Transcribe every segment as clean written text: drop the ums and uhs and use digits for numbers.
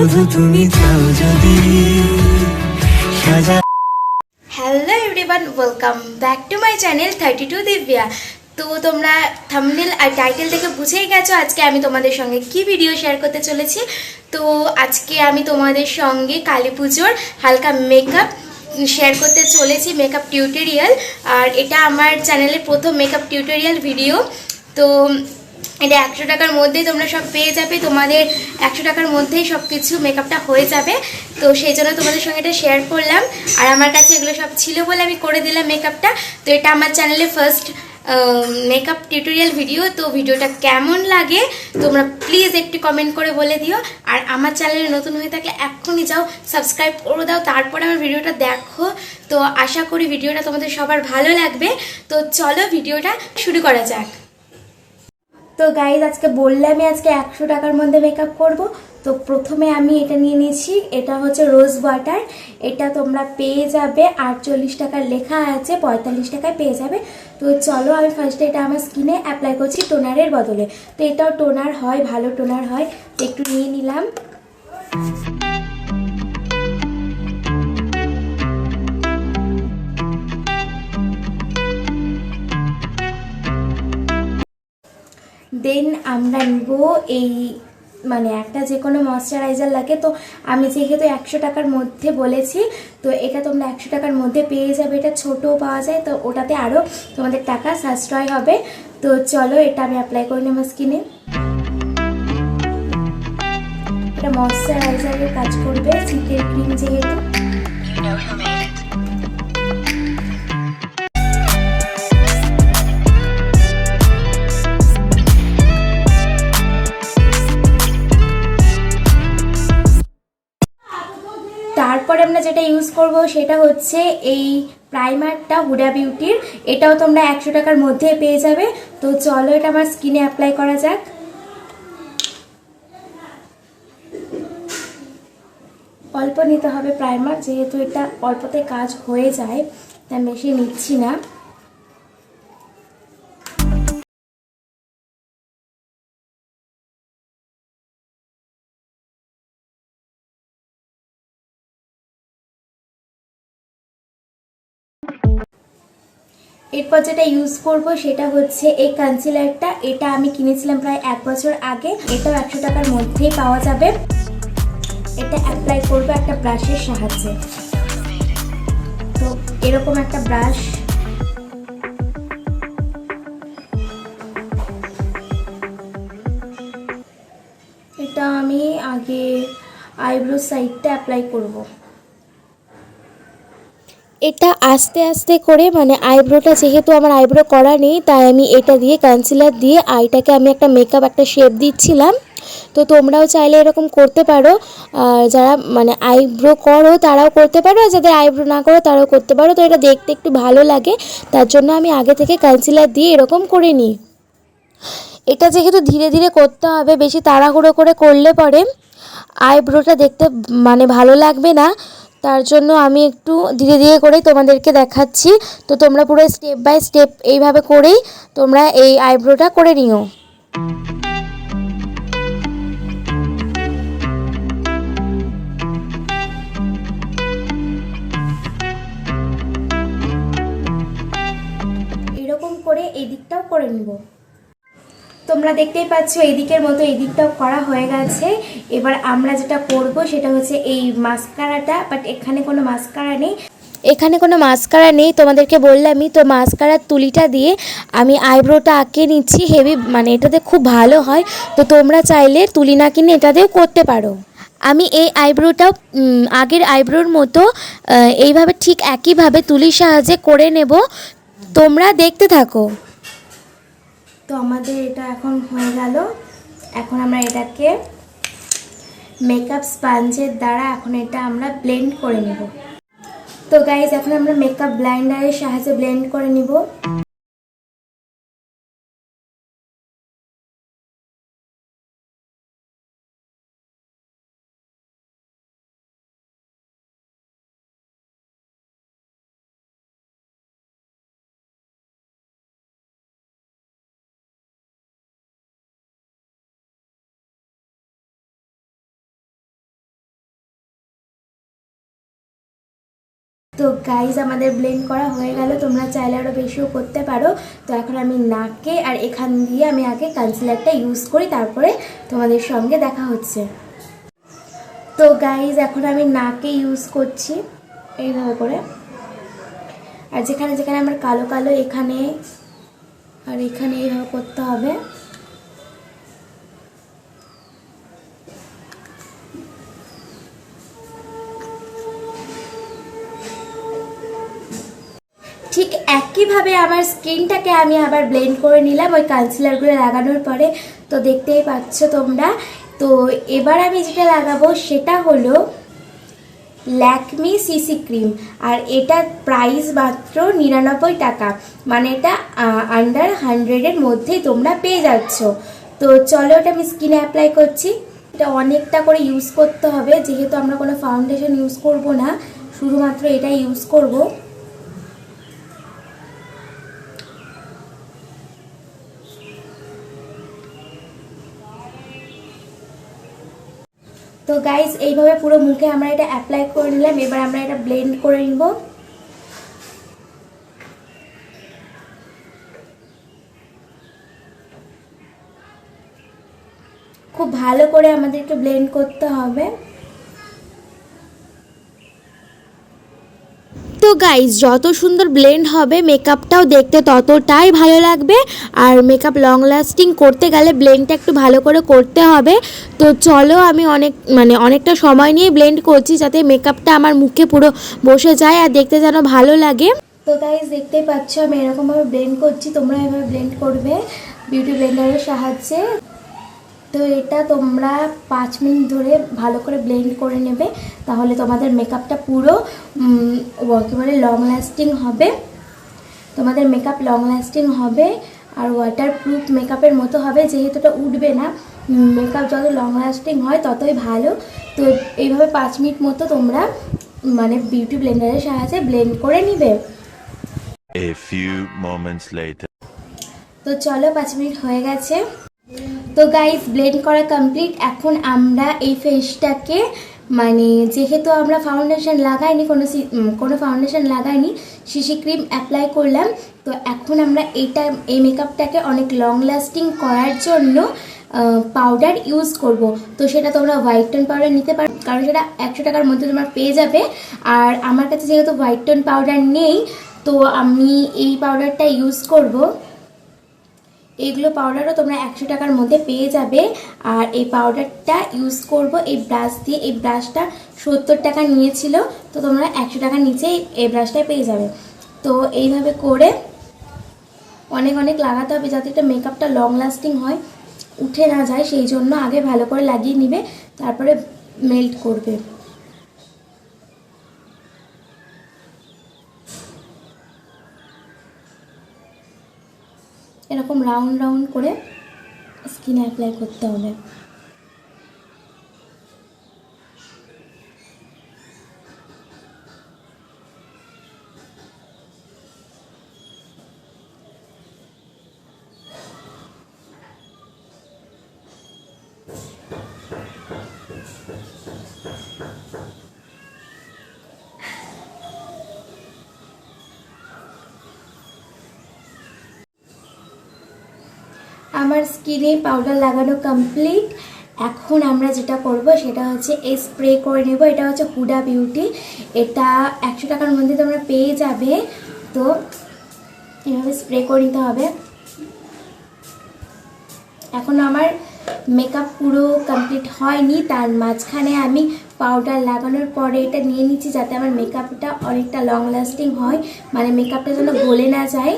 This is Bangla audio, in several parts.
শুধু তুমি চাও যদি সাজা। Hello everyone, welcome back to my channel 32 Divya. তো তোমরা থাম্বনেল আর টাইটেল থেকে বুঝেই গেছো আজকে আমি তোমাদের সঙ্গে কি ভিডিও শেয়ার করতে চলেছি। তো আজকে আমি তোমাদের সঙ্গে কালী পুজোর হালকা মেকআপ শেয়ার করতে চলেছি, মেকআপ টিউটোরিয়াল। আর এটা আমার চ্যানেলের প্রথম মেকআপ টিউটোরিয়াল ভিডিও। তো এটা 100 টাকার মধ্যেই তোমরা সব পেয়ে যাবে, তোমাদের 100 টাকার মধ্যেই সব কিছু মেকআপটা হয়ে যাবে। তো সেই জন্য তোমাদের সঙ্গে এটা শেয়ার করলাম। আর আমার কাছে এগুলো সব ছিল বলে আমি করে দিলাম মেকআপটা। তো এটা আমার চ্যানেলে ফার্স্ট মেকআপ টিউটোরিয়াল ভিডিও। তো ভিডিওটা কেমন লাগে তোমরা প্লিজ একটু কমেন্ট করে বলে দিও। আর আমার চ্যানেলে নতুন হয়ে থাকলে এক্ষুনি যাও সাবস্ক্রাইব করে দাও, তারপরে আমার ভিডিওটা দেখো। তো আশা করি ভিডিওটা তোমাদের সবার ভালো লাগবে। তো চলো ভিডিওটা শুরু করা যাক। তো গাইজ আজকে বললামই আজকে 100 টাকার মধ্যে মেকআপ করব। তো প্রথমে আমি এটা নিয়ে নিয়েছি, এটা হচ্ছে রোজ ওয়াটার। এটা তোমরা পেয়ে যাবে 48 টাকার, লেখা আছে 45 টাকায় পেয়ে যাবে। তো চলো আমি ফার্স্টে এটা আমার স্কিনে অ্যাপ্লাই করছি টোনারের বদলে। তো এটাও টোনার হয়, ভালো টোনার হয়। তো একটু নিয়ে নিলাম। দেন আমরা নিব এই মানে একটা যে কোনো ময়শ্চারাইজার লাগে। তো আমি যেহেতু 100 টাকার মধ্যে বলেছি, তো এটা তোমরা 100 টাকার মধ্যে পেয়ে যাবে। এটা ছোটও পাওয়া যায়, তো ওটাতে আরও তোমাদের টাকা সাশ্রয় হবে। তো চলো এটা আমি অ্যাপ্লাই করি আমার স্কিনে। এটা ময়শ্চারাইজারের কাজ করবে, শীতের ক্রিম যেহেতু। তারপরে আমরা যেটা ইউজ করব সেটা হচ্ছে এই প্রাইমারটা হুডা বিউটির। এটাও তোমরা 100 টাকার মধ্যে পেয়ে যাবে। তো চলো এটা আমার স্কিনে অ্যাপ্লাই করা যাক। অল্প নিতে হবে প্রাইমার, যেহেতু এটা অল্পতে কাজ হয়ে যায় তাই বেশি নিচ্ছি না। এরপর যেটা ইউজ করব সেটা হচ্ছে এই কনসিলারটা। এটা আমি কিনেছিলাম প্রায় 1 বছর আগে। এটাও 100 টাকার মধ্যেই পাওয়া যাবে। এটা অ্যাপ্লাই করবো একটা ব্রাশের সাহায্যে। তো এরকম একটা ব্রাশ, এটা আমি আগে আইব্রো সাইডটা অ্যাপ্লাই করব। এটা আস্তে আস্তে করে, মানে আইব্রোটা যেহেতু আমার আইব্রো করা নেই তাই আমি এটা দিয়ে কনসিলার দিয়ে আইটাকে আমি একটা মেকআপ একটা শেপ দিচ্ছিলাম। তো তোমরাও চাইলে এরকম করতে পারো। যারা মানে আইব্রো করো তারাও করতে পারো, আর যাদের আইব্রো না করো তারাও করতে পারো। তো এটা দেখতে একটু ভালো লাগে, তার জন্য আমি আগে থেকে কনসিলার দিয়ে এরকম করে নিই। এটা যেহেতু ধীরে ধীরে করতে হবে, বেশি তাড়াহুড়ো করে করলে পরে আইব্রোটা দেখতে মানে ভালো লাগবে না। তার জন্য আমি একটু ধীরে ধীরে করেই তোমাদেরকে দেখাচ্ছি। তো তোমরা পুরো স্টেপ বাই স্টেপ এইভাবে করেই তোমরা এই আইব্রোটা করে নিও। এরকম করে এই দিকটাও করে নিব। তোমরা দেখতেই পাচ্ছ এই দিকের মতো এই দিকটাও করা হয়ে গেছে। এবার আমরা যেটা করব সেটা হচ্ছে এই মাস্কারাটা, বাট এখানে কোনো মাস্কারা নেই। এখানে কোনো মাস্কারা নেই, তোমাদেরকে বললামই তো। মাস্কারার তুলিটা দিয়ে আমি আইব্রোটা আঁকে নিচ্ছি। হেভি মানে এটাতে খুব ভালো হয়। তো তোমরা চাইলে তুলি না কিনে এটা দিয়েও করতে পারো। আমি এই আইব্রোটাও আগের আইব্রোর মতো এইভাবে ঠিক একইভাবে তুলির সাহায্যে করে নেব। তোমরা দেখতে থাকো। তো আমাদের এটা এখন হয়ে গেল। এখন আমরা এটাকে মেকআপ স্পঞ্জের দ্বারা এখন এটা আমরা ব্লেন্ড করে নেব। তো গাইজ এখন আমরা মেকআপ ব্লেন্ডারের সাহায্যে ব্লেন্ড করে নিব। তো গাইজ আমাদের ব্লেন্ড করা হয়ে গেল, তোমরা চাইলে আরও বেশিও করতে পারো। তো এখন আমি নাকে আর এখান দিয়ে আমি আগে কনসিলারটা ইউজ করি, তারপরে তোমাদের সঙ্গে দেখা হচ্ছে। তো গাইজ এখন আমি নাকে ইউজ করছি এইভাবে করে, আর যেখানে যেখানে আমার কালো কালো এখানে আর এখানে এইভাবে করতে হবে। ঠিক একইভাবে আমার স্কিনটাকে আমি আবার ব্লেন্ড করে নিলাম ওই কনসিলারগুলো লাগানোর পরে। তো দেখতেই পাচ্ছ তোমরা। তো এবার আমি যেটা লাগাবো সেটা হলো ল্যাকমি সিসি ক্রিম, আর এটার প্রাইস মাত্র 99 টাকা, মানে এটা আন্ডার 100-এর মধ্যেই তোমরা পেয়ে যাচ্ছ। তো চলো এটা আমি স্কিনে অ্যাপ্লাই করছি। এটা অনেকটা করে ইউজ করতে হবে, যেহেতু আমরা কোনো ফাউন্ডেশন ইউজ করব না, শুধুমাত্র এটা ইউজ করব। তো গাইজ এইভাবে পুরো মুখে আমরা এটা অ্যাপ্লাই করে নিলাম। এবার আমরা এটা ব্লেন্ড করে নিব। খুব ভালো করে আমাদেরকে ব্লেন্ড করতে হবে। তো গাইজ যত সুন্দর ব্লেন্ড হবে মেকআপটাও দেখতে ততটাই ভালো লাগবে, আর মেকআপ লং লাস্টিং করতে গেলে ব্লেন্ডটা একটু ভালো করে করতে হবে। তো চলো আমি অনেকটা সময় নিয়ে ব্লেন্ড করছি, যাতে মেকআপটা আমার মুখে পুরো বসে যায় আর দেখতে যেন ভালো লাগে। তো গাইজ দেখতেই পাচ্ছ আমি এরকমভাবে ব্লেন্ড করছি, তোমরা এভাবে ব্লেন্ড করবে বিউটি ব্লেন্ডারের সাহায্যে। তো এটা তোমরা 5 মিনিট ধরে ভালো করে ব্লেন্ড করে নেবে, তাহলে তোমাদের মেকআপটা পুরো একেবারে লং লাস্টিং হবে। তোমাদের মেকআপ লং লাস্টিং হবে আর ওয়াটারপ্রুফ মেকআপের মতো হবে, যেহেতু এটা উঠবে না। মেকআপ যত লং লাস্টিং হয় ততই ভালো। তো এইভাবে 5 মিনিট মতো তোমরা বিউটি ব্লেন্ডারের সাহায্যে ব্লেন্ড করে নিবে। A few moments later. তো চলো 5 মিনিট হয়ে গেছে। তো গাইজ ব্লেন্ড করা কমপ্লিট। এখন আমরা এই ফেসটাকে যেহেতু আমরা ফাউন্ডেশন লাগাইনি, কোনো ফাউন্ডেশন লাগাইনি, সিসি ক্রিম অ্যাপ্লাই করলাম। তো এখন আমরা এই মেকআপটাকে অনেক লং লাস্টিং করার জন্য পাউডার ইউজ করব। তো সেটা তোমরা হোয়াইট টোন পাউডার নিতে পারো, কারণ সেটা 100 টাকার মধ্যে তোমরা পেয়ে যাবে। আর আমার কাছে যেহেতু হোয়াইট টোন পাউডার নেই, তো আমি এই পাউডারটা ইউজ করব। এইগুলো পাউডারও তোমরা 100 টাকার মধ্যে পেয়ে যাবে। আর এই পাউডারটা ইউজ করব এই ব্রাশ দিয়ে। এই ব্রাশটা 70 টাকা নিয়েছিল, তো তোমরা 100 টাকার নিচে এই ব্রাশটা পেয়ে যাবে। তো এইভাবে করে অনেক অনেক লাগাতে হবে, যাতে এটা মেকআপটা লং লাস্টিং হয়, উঠে না যায়। সেই জন্য আগে ভালো করে লাগিয়ে নিবে, তারপরে মেল্ট করবে। এরকম রাউন্ড রাউন্ড করে স্কিনে অ্যাপ্লাই করতে হবে। আমার স্কিনে পাউডার লাগানো কমপ্লিট। এখন আমরা যেটা করব সেটা হচ্ছে এই স্প্রে করে নেব। এটা হচ্ছে হুডা বিউটি, এটা 100 টাকার মধ্যে তোমরা পেয়ে যাবে। তো এভাবে স্প্রে করে নিতে হবে। এখন আমার মেকআপ পুরো কমপ্লিট হয়নি, তার মাঝখানে আমি পাউডার লাগানোর পরে এটা নিয়ে নিচ্ছি, যাতে আমার মেকআপটা অনেকটা লং লাস্টিং হয়, মেকআপটা যেন গলে না যায়।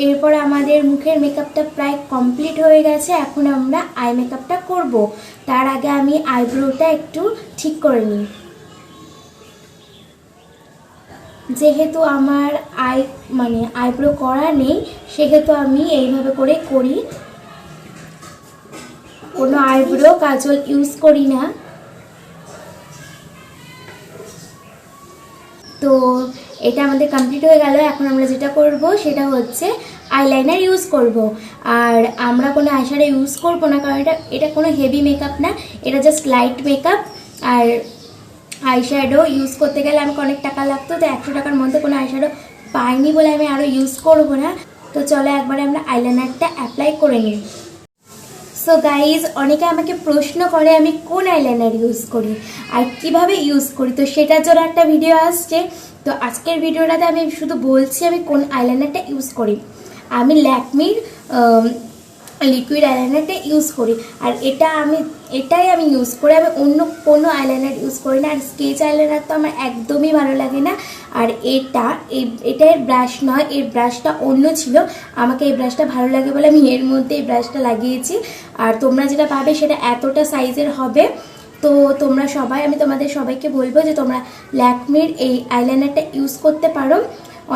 এরপর আমাদের মুখের মেকআপটা প্রায় কমপ্লিট হয়ে গেছে। এখন আমরা আই মেকআপটা করব। তার আগে আমি আইব্রোটা একটু ঠিক করে নিই। যেহেতু আমার আইব্রো করা নেই, সেহেতু আমি এইভাবে করে করি, কোনো আইব্রো কাজল ইউজ করি না। তো এটা আমাদের কমপ্লিট হয়ে গেল। এখন আমরা যেটা করব সেটা হচ্ছে আইলাইনার ইউজ করব। আর আমরা কোনো আইশ্যাডো ইউজ করব না, কারণ এটা কোনো হেভি মেকআপ না, এটা জাস্ট লাইট মেকআপ। আর আইশ্যাডো ইউজ করতে গেলে আমাকে অনেক টাকা লাগতো, তো 100 টাকার মধ্যে কোনো আইশ্যাডো পাইনি বলে আমি আরও ইউজ করবো না। তো চলো একবারে আমরা আইলাইনারটা অ্যাপ্লাই করে নিই। সো গাইজ, অনেকে আমাকে প্রশ্ন করে আমি কোন আইলাইনার ইউজ করি আর কিভাবে ইউজ করি, তো সেটার জন্য একটা ভিডিও আসছে। তো আজকের ভিডিওটাতে আমি শুধু বলছি আমি কোন আইলাইনারটা ইউজ করি। আমি ল্যাকমির লিকুইড আইলাইনারটা ইউজ করি, আর এটাই আমি ইউজ করি। আমি অন্য কোনো আইলাইনার ইউজ করি না। আর স্কেচ আইলাইনার তো আমার একদমই ভালো লাগে না। আর এটার ব্রাশ নয়, এর ব্রাশটা অন্য ছিল। আমাকে এই ব্রাশটা ভালো লাগে বলে আমি এর মধ্যে এই ব্রাশটা লাগিয়েছি। আর তোমরা যেটা পাবে সেটা এতটা সাইজের হবে। তো তোমরা সবাই, আমি তোমাদের সবাইকে বলবো যে তোমরা ল্যাকমির এই আইলাইনারটা ইউজ করতে পারো।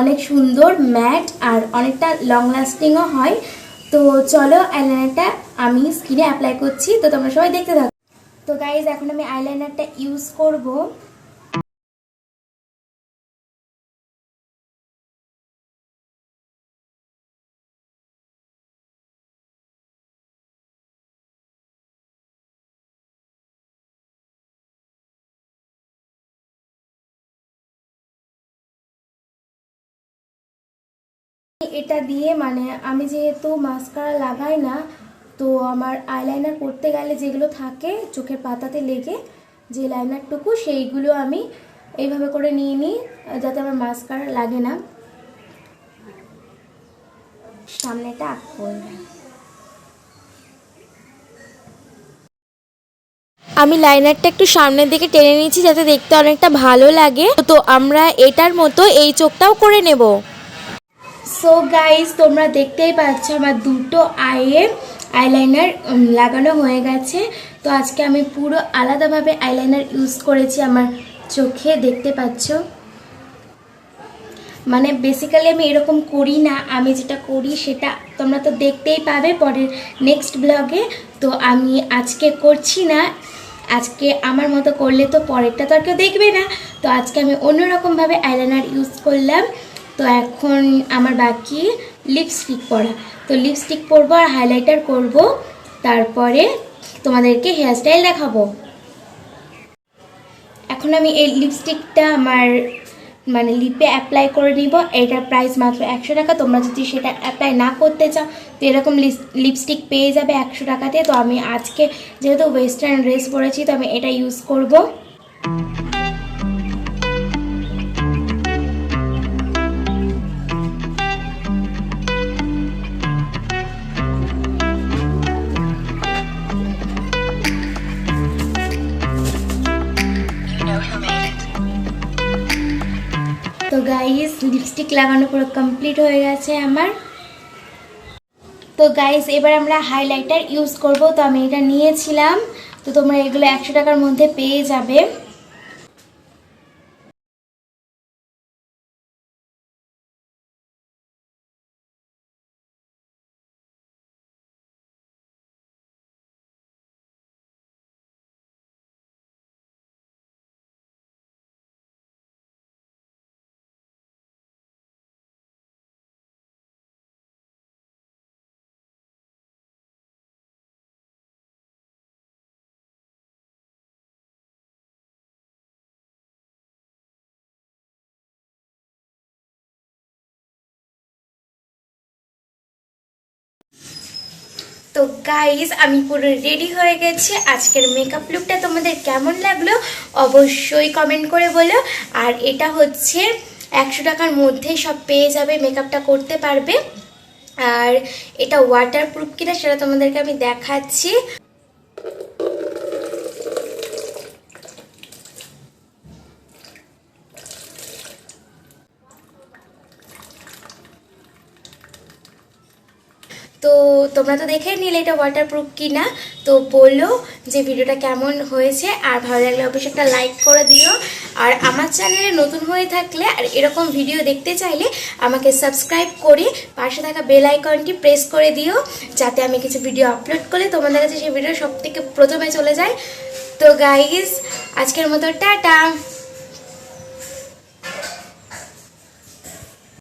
অনেক সুন্দর, ম্যাট, আর অনেকটা লং লাস্টিংও হয়। তো চলো আইলাইনারটা আমি স্কিনে অ্যাপ্লাই করছি, তো তোমরা সবাই দেখতে থাকো। তো গাইজ, এখন আমি আইলাইনারটা ইউজ করব। এটা দিয়ে মানে আমি যেহেতু মাস্কারা লাগাই না, তো আমার আইলাইনার করতে গেলে যেগুলো থাকে চোখের পাতাতে লেগে, যে লাইনারটুকু, সেইগুলো আমি এইভাবে করে নিয়ে নিই যাতে আমার মাস্কারা লাগে না। সামনেটা আঁকবো। আমি লাইনারটা একটু সামনের দিকে টেনে নিয়েছি যাতে দেখতে অনেকটা ভালো লাগে। তো আমরা এটার মতো এই চোখটাও করে নেব। সো গাইজ, তোমরা দেখতেই পাচ্ছ আমার দুটো আইলাইনার লাগানো হয়ে গেছে। তো আজকে আমি পুরো আলাদাভাবে আইলাইনার ইউজ করেছি আমার চোখে, দেখতে পাচ্ছ। মানে বেসিক্যালি আমি এরকম করি না, আমি যেটা করি সেটা তোমরা তো দেখতেই পাবে পরের নেক্সট ব্লগে। তো আমি আজকে করছি না, আজকে আমার মতো করলে তো পরেরটা তো আর কেউ দেখবে না। তো আজকে আমি অন্যরকমভাবে আইলাইনার ইউজ করলাম। তো এখন আমার বাকি লিপস্টিক পরা। তো লিপস্টিক পরবো আর হাইলাইটার করব, তারপরে তোমাদেরকে হেয়ারস্টাইল দেখাবো। এখন আমি এই লিপস্টিকটা আমার মানে লিপে অ্যাপ্লাই করে নিব। এটার প্রাইস মাত্র 100 টাকা। তোমরা যদি সেটা অ্যাপ্লাই না করতে চাও তো এরকম লিপস্টিক পেয়ে যাবে 100 টাকাতে। তো আমি আজকে যেহেতু ওয়েস্টার্ন ড্রেস পরেছি তো আমি এটা ইউজ করব। তো গাইস, লিপস্টিক লাগানো পুরো কমপ্লিট হয়ে গেছে আমার। তো গাইস, এবার আমরা হাইলাইটার ইউজ করব। তো আমি এটা নিয়েছিলাম, তো তোমরা এগুলো 100 টাকার মধ্যে পেয়ে যাবে। তো গাইস, আমি পুরো রেডি হয়ে গেছি। আজকের মেকআপ লুকটা তোমাদের কেমন লাগলো অবশ্যই কমেন্ট করে বলো। আর এটা হচ্ছে 100 টাকার মধ্যে সব পেয়ে যাবে, মেকআপটা করতে পারবে। আর এটা ওয়াটারপ্রুফ কিনা সেটা তোমাদেরকে আমি দেখাচ্ছি। তো তোমরা তো দেখে নিলে এটা ওয়াটারপ্রুফ কিনা। তো বলো যে ভিডিওটা কেমন হয়েছে, আর ভালো লাগলে অবশ্যই একটা লাইক করে দিও। আর আমার চ্যানেলে নতুন হয়ে থাকলে আর এরকম ভিডিও দেখতে চাইলে আমাকে সাবস্ক্রাইব করে পাশে থাকা বেল আইকনটি প্রেস করে দিও, যাতে আমি কিছু ভিডিও আপলোড করলে তোমাদের কাছে সেই ভিডিও সব থেকে প্রথমে চলে যায়। তো গাইস, আজকের মতো টাটা।